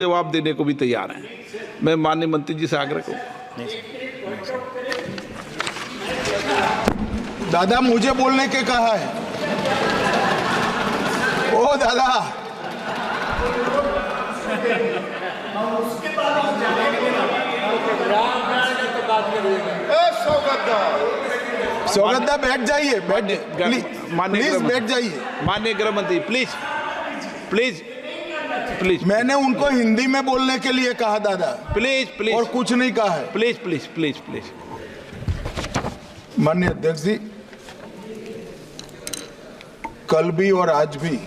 जवाब देने को भी तैयार हैं। मैं माननीय मंत्री जी से आग्रह करूँ। दादा मुझे बोलने के कहा है। ओ दादा स्वागत बैठ जाइए, प्लीज बैठ जाइए। माननीय गृह मंत्री प्लीज प्लीज प्लीज। मैंने उनको हिंदी में बोलने के लिए कहा दादा, प्लीज प्लीज, और कुछ नहीं कहा है। Please please please please. माननीय अध्यक्ष जी, कल भी और आज भी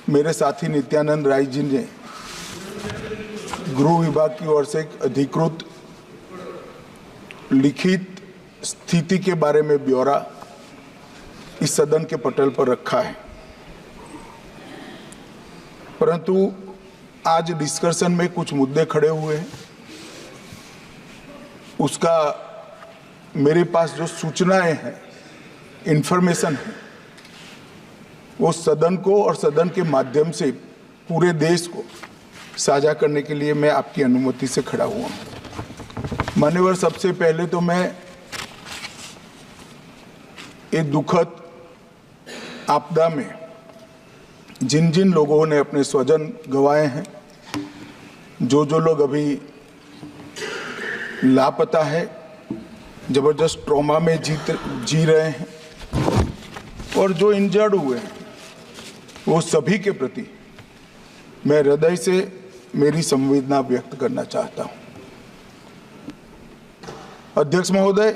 मेरे साथी नित्यानंद राय जी ने गृह विभाग की ओर से एक अधिकृत लिखित स्थिति के बारे में ब्यौरा इस सदन के पटल पर रखा है, परंतु आज डिस्कशन में कुछ मुद्दे खड़े हुए हैं। उसका मेरे पास जो सूचनाएं हैं, इंफॉर्मेशन है, वो सदन को और सदन के माध्यम से पूरे देश को साझा करने के लिए मैं आपकी अनुमति से खड़ा हुआ हूं। मान्यवर, सबसे पहले तो मैं ये दुखद आपदा में जिन जिन लोगों ने अपने स्वजन गंवाए हैं, जो लोग अभी लापता है, जबरदस्त ट्रॉमा में जी रहे हैं, और जो इंजर्ड हुए हैं, वो सभी के प्रति मैं हृदय से मेरी संवेदना व्यक्त करना चाहता हूं। अध्यक्ष महोदय,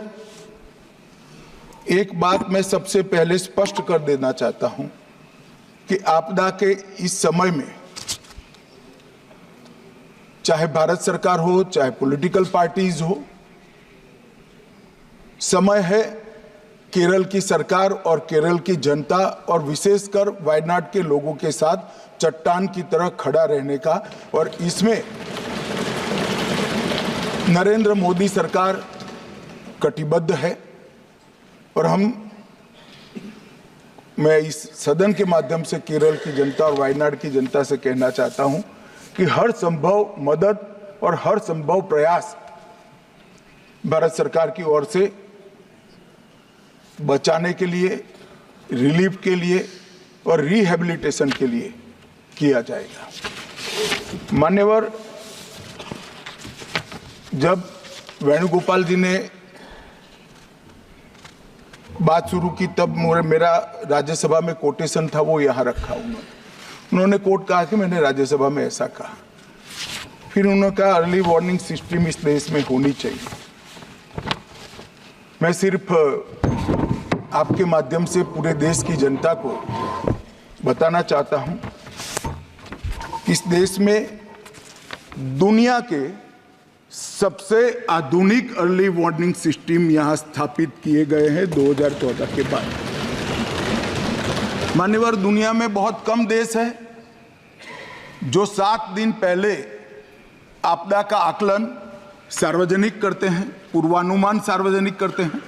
एक बात मैं सबसे पहले स्पष्ट कर देना चाहता हूं कि आपदा के इस समय में चाहे भारत सरकार हो, चाहे पॉलिटिकल पार्टीज हो, समय है केरल की सरकार और केरल की जनता और विशेषकर वायनाड के लोगों के साथ चट्टान की तरह खड़ा रहने का, और इसमें नरेंद्र मोदी सरकार कटिबद्ध है। और मैं इस सदन के माध्यम से केरल की जनता और वायनाड की जनता से कहना चाहता हूं कि हर संभव मदद और हर संभव प्रयास भारत सरकार की ओर से बचाने के लिए, रिलीफ के लिए और रिहेबिलिटेशन के लिए किया जाएगा। मान्यवर, जब वेणुगोपाल जी ने बात शुरू की तब मेरा राज्यसभा में कोटेशन था, वो यहाँ रखा उन्होंने कोट कहा कि मैंने राज्यसभा में ऐसा कहा। फिर उन्होंने कहा अर्ली वार्निंग सिस्टम इस देश में होनी चाहिए। मैं सिर्फ आपके माध्यम से पूरे देश की जनता को बताना चाहता हूं, इस देश में दुनिया के सबसे आधुनिक अर्ली वार्निंग सिस्टम यहां स्थापित किए गए हैं 2014 के बाद। मान्यवर, दुनिया में बहुत कम देश है जो 7 दिन पहले आपदा का आकलन सार्वजनिक करते हैं, पूर्वानुमान सार्वजनिक करते हैं।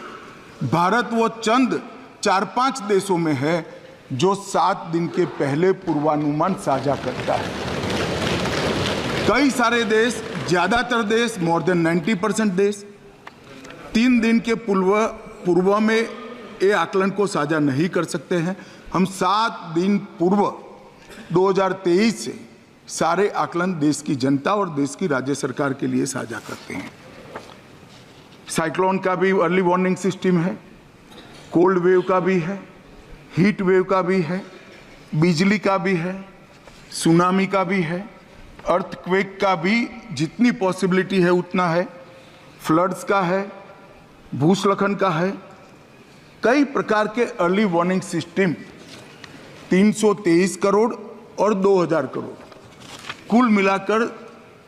भारत वो चंद 4-5 देशों में है जो 7 दिन के पहले पूर्वानुमान साझा करता है। कई सारे देश, ज्यादातर देश, मोर देन 90% देश 3 दिन के पूर्व में ये आकलन को साझा नहीं कर सकते हैं। हम 7 दिन पूर्व 2023 से सारे आकलन देश की जनता और देश की राज्य सरकार के लिए साझा करते हैं। साइक्लोन का भी अर्ली वार्निंग सिस्टम है, कोल्ड वेव का भी है, हीट वेव का भी है, बिजली का भी है, सुनामी का भी है, अर्थक्वेक का भी जितनी पॉसिबिलिटी है उतना है, फ्लड्स का है, भूस्खलन का है। कई प्रकार के अर्ली वार्निंग सिस्टम 323 करोड़ और 2000 करोड़ कुल मिलाकर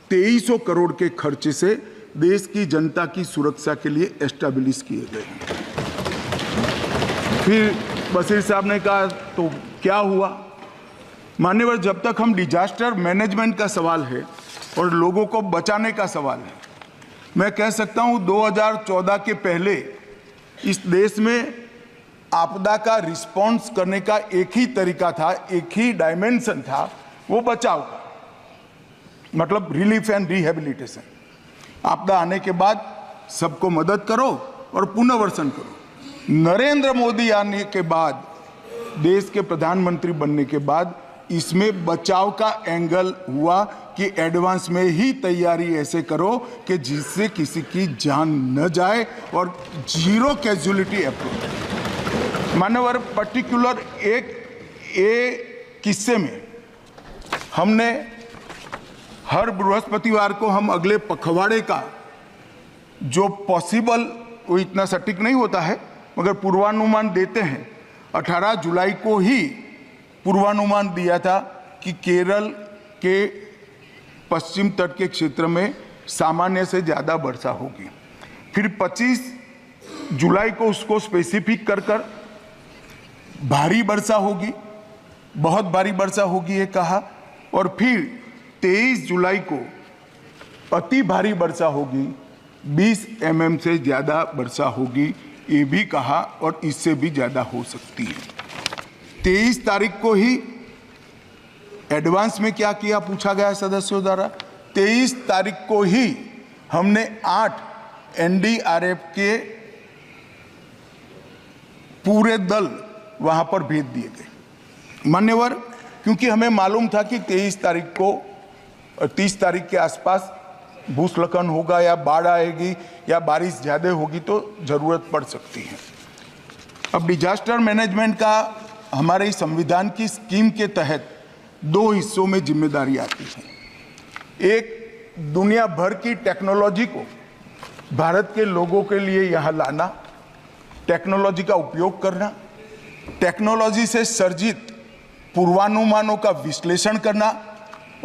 2300 करोड़ के खर्चे से देश की जनता की सुरक्षा के लिए एस्टैब्लिश किए गए हैं। फिर बशीर साहब ने कहा तो क्या हुआ? मान्यवर, जब तक हम डिजास्टर मैनेजमेंट का सवाल है और लोगों को बचाने का सवाल है, मैं कह सकता हूं 2014 के पहले इस देश में आपदा का रिस्पॉन्स करने का एक ही तरीका था, एक ही डायमेंशन था, वो बचाव का। मतलब रिलीफ एंड रिहेबिलिटेशन। आपदा आने के बाद सबको मदद करो और पुनर्वसन करो। नरेंद्र मोदी आने के बाद, देश के प्रधानमंत्री बनने के बाद, इसमें बचाव का एंगल हुआ कि एडवांस में ही तैयारी ऐसे करो कि जिससे किसी की जान न जाए और जीरो कैजुअलिटी अप्रोच। मानवर पर्टिकुलर एक किस्से में हमने हर बृहस्पतिवार को हम अगले पखवाड़े का जो पॉसिबल, वो इतना सटीक नहीं होता है मगर पूर्वानुमान देते हैं। 18 जुलाई को ही पूर्वानुमान दिया था कि केरल के पश्चिम तट के क्षेत्र में सामान्य से ज़्यादा वर्षा होगी। फिर 25 जुलाई को उसको स्पेसिफिक कर भारी वर्षा होगी, बहुत भारी वर्षा होगी ये कहा। और फिर 23 जुलाई को अति भारी वर्षा होगी, 20 mm से ज़्यादा वर्षा होगी ये भी कहा, और इससे भी ज़्यादा हो सकती है। 23 तारीख को ही एडवांस में क्या किया पूछा गया सदस्यों द्वारा। 23 तारीख को ही हमने 8 NDRF के पूरे दल वहां पर भेज दिए गए। मान्यवर, क्योंकि हमें मालूम था कि 23 तारीख को 30 तारीख के आसपास भूस्खलन होगा या बाढ़ आएगी या बारिश ज़्यादा होगी तो ज़रूरत पड़ सकती है। अब डिजास्टर मैनेजमेंट का हमारे संविधान की स्कीम के तहत 2 हिस्सों में जिम्मेदारी आती है। एक, दुनिया भर की टेक्नोलॉजी को भारत के लोगों के लिए यहाँ लाना, टेक्नोलॉजी का उपयोग करना, टेक्नोलॉजी से सर्जित पूर्वानुमानों का विश्लेषण करना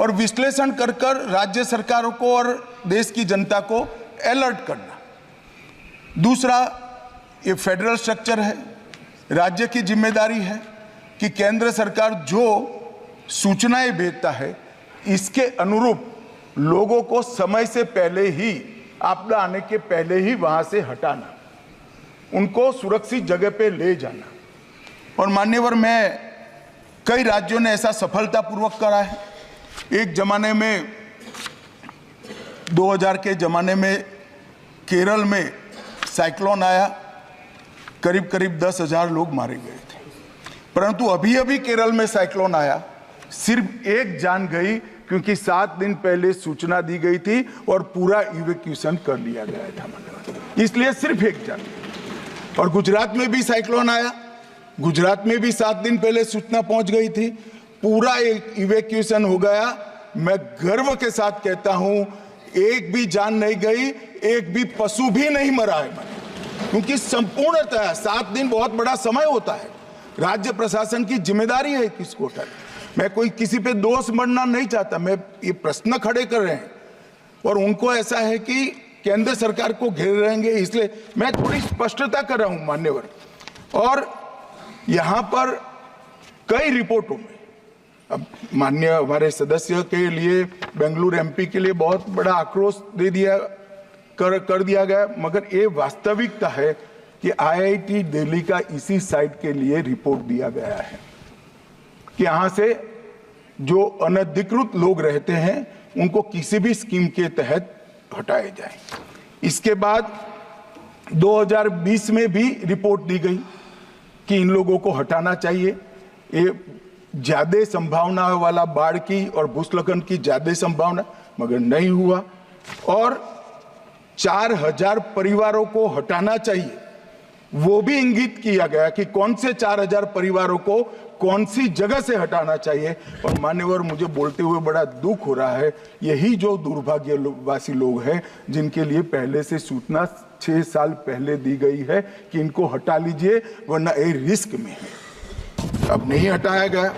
और विश्लेषण कर राज्य सरकारों को और देश की जनता को अलर्ट करना। दूसरा, ये फेडरल स्ट्रक्चर है, राज्य की जिम्मेदारी है कि केंद्र सरकार जो सूचनाएं भेजता है इसके अनुरूप लोगों को समय से पहले ही, आपदा आने के पहले ही वहां से हटाना, उनको सुरक्षित जगह पे ले जाना। और मान्यवर, मैं कई राज्यों ने ऐसा सफलतापूर्वक करा है। एक जमाने में 2000 के जमाने में केरल में साइक्लोन आया, करीब करीब 10,000 लोग मारे गए थे। परंतु अभी अभी केरल में साइक्लोन आया, सिर्फ एक जान गई क्योंकि 7 दिन पहले सूचना दी गई थी और पूरा इवैक्यूएशन कर लिया गया था, इसलिए सिर्फ एक जान। और गुजरात में भी साइक्लोन आया, गुजरात में भी 7 दिन पहले सूचना पहुंच गई थी, पूरा इवैक्यूएशन हो गया। मैं गर्व के साथ कहता हूं, एक भी जान नहीं गई, एक भी पशु भी नहीं मरा है, क्योंकि संपूर्णतः 7 दिन बहुत बड़ा समय होता है। राज्य प्रशासन की जिम्मेदारी है किसको उठाए। मैं कोई किसी पे दोष मढ़ना नहीं चाहता, मैं ये प्रश्न खड़े कर रहे हैं और उनको ऐसा है कि केंद्र सरकार को घेर रहेंगे, इसलिए मैं थोड़ी स्पष्टता कर रहा हूं मान्यवर। और यहां पर कई रिपोर्टों में, अब माननीय हमारे सदस्य के लिए, बेंगलुरु MP के लिए बहुत बड़ा आक्रोश दे दिया कर दिया गया, मगर ये वास्तविकता है कि IIT दिल्ली का इसी साइट के लिए रिपोर्ट दिया गया है कि यहाँ से जो अनधिकृत लोग रहते हैं उनको किसी भी स्कीम के तहत हटाए जाए। इसके बाद 2020 में भी रिपोर्ट दी गई कि इन लोगों को हटाना चाहिए। ये ज्यादा संभावना वाला बाढ़ की और भूस्खलन की ज्यादा संभावना, मगर नहीं हुआ। और 4000 परिवारों को हटाना चाहिए, वो भी इंगित किया गया कि कौन से 4000 परिवारों को कौन सी जगह से हटाना चाहिए। और मान्यवर, मुझे बोलते हुए बड़ा दुख हो रहा है, यही जो दुर्भाग्यवासी लोग हैं जिनके लिए पहले से सूचना 6 साल पहले दी गई है कि इनको हटा लीजिए वरना ये रिस्क में है। अब नहीं हटाया गया,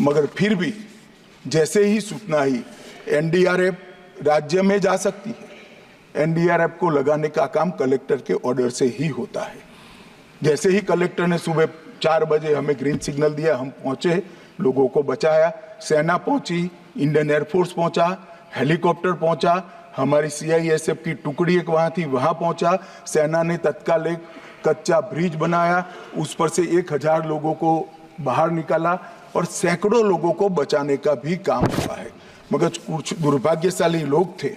मगर फिर भी जैसे ही सूचना आई, NDRF राज्य में जा सकती है। NDRF को लगाने का काम कलेक्टर के ऑर्डर से ही होता है। जैसे ही कलेक्टर ने सुबह 4 बजे हमें ग्रीन सिग्नल दिया, हम पहुंचे, लोगों को बचाया। सेना पहुंची, इंडियन एयरफोर्स पहुंचा, हेलीकॉप्टर पहुंचा, हमारी CISF की टुकड़ी एक वहाँ थी, वहाँ पहुंचा। सेना ने तत्काल एक कच्चा ब्रिज बनाया, उस पर से 1000 लोगों को बाहर निकाला और सैकड़ों लोगों को बचाने का भी काम हुआ है। मगर कुछ दुर्भाग्यशाली लोग थे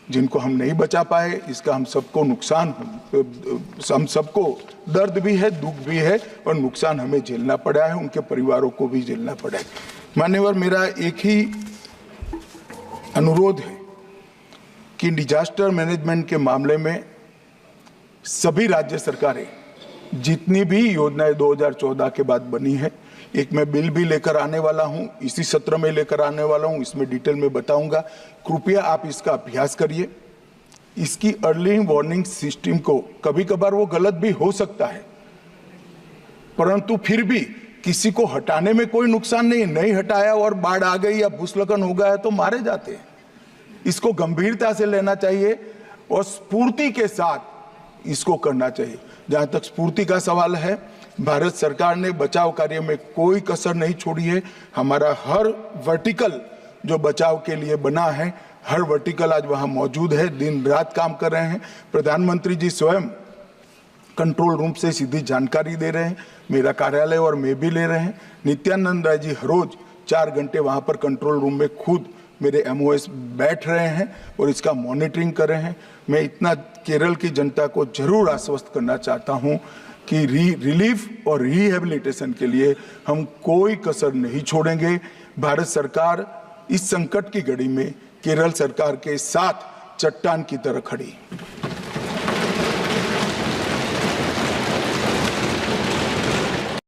जिनको हम नहीं बचा पाए। इसका हम सबको नुकसान, हम सबको दर्द भी है, दुख भी है और नुकसान हमें झेलना पड़ा है, उनके परिवारों को भी झेलना पड़ा है। मान्यवर, मेरा एक ही अनुरोध है कि डिजास्टर मैनेजमेंट के मामले में सभी राज्य सरकारें जितनी भी योजनाएं 2014 के बाद बनी है, एक मैं बिल भी लेकर आने वाला हूं, इसी सत्र में लेकर आने वाला हूं, इसमें डिटेल में बताऊंगा। कृपया आप इसका अभ्यास करिए। इसकी अर्ली वार्निंग सिस्टम को, कभी कभार वो गलत भी हो सकता है, परंतु फिर भी किसी को हटाने में कोई नुकसान नहीं हटाया और बाढ़ आ गई या भूस्खलन हो गया तो मारे जाते हैं। इसको गंभीरता से लेना चाहिए और स्फूर्ति के साथ इसको करना चाहिए। जहां तक स्फूर्ति का सवाल है, भारत सरकार ने बचाव कार्य में कोई कसर नहीं छोड़ी है। हमारा हर वर्टिकल जो बचाव के लिए बना है, हर वर्टिकल आज वहां मौजूद है, दिन रात काम कर रहे हैं। प्रधानमंत्री जी स्वयं कंट्रोल रूम से सीधी जानकारी दे रहे हैं, मेरा कार्यालय और मैं भी ले रहे हैं। नित्यानंद राय जी हर रोज 4 घंटे वहां पर कंट्रोल रूम में खुद मेरे MOS बैठ रहे हैं और इसका मॉनिटरिंग कर रहे हैं। मैं इतना केरल की जनता को जरूर आश्वस्त करना चाहता हूं कि रिलीफ और रिहेबिलिटेशन के लिए हम कोई कसर नहीं छोड़ेंगे। भारत सरकार इस संकट की घड़ी में केरल सरकार के साथ चट्टान की तरह खड़ी।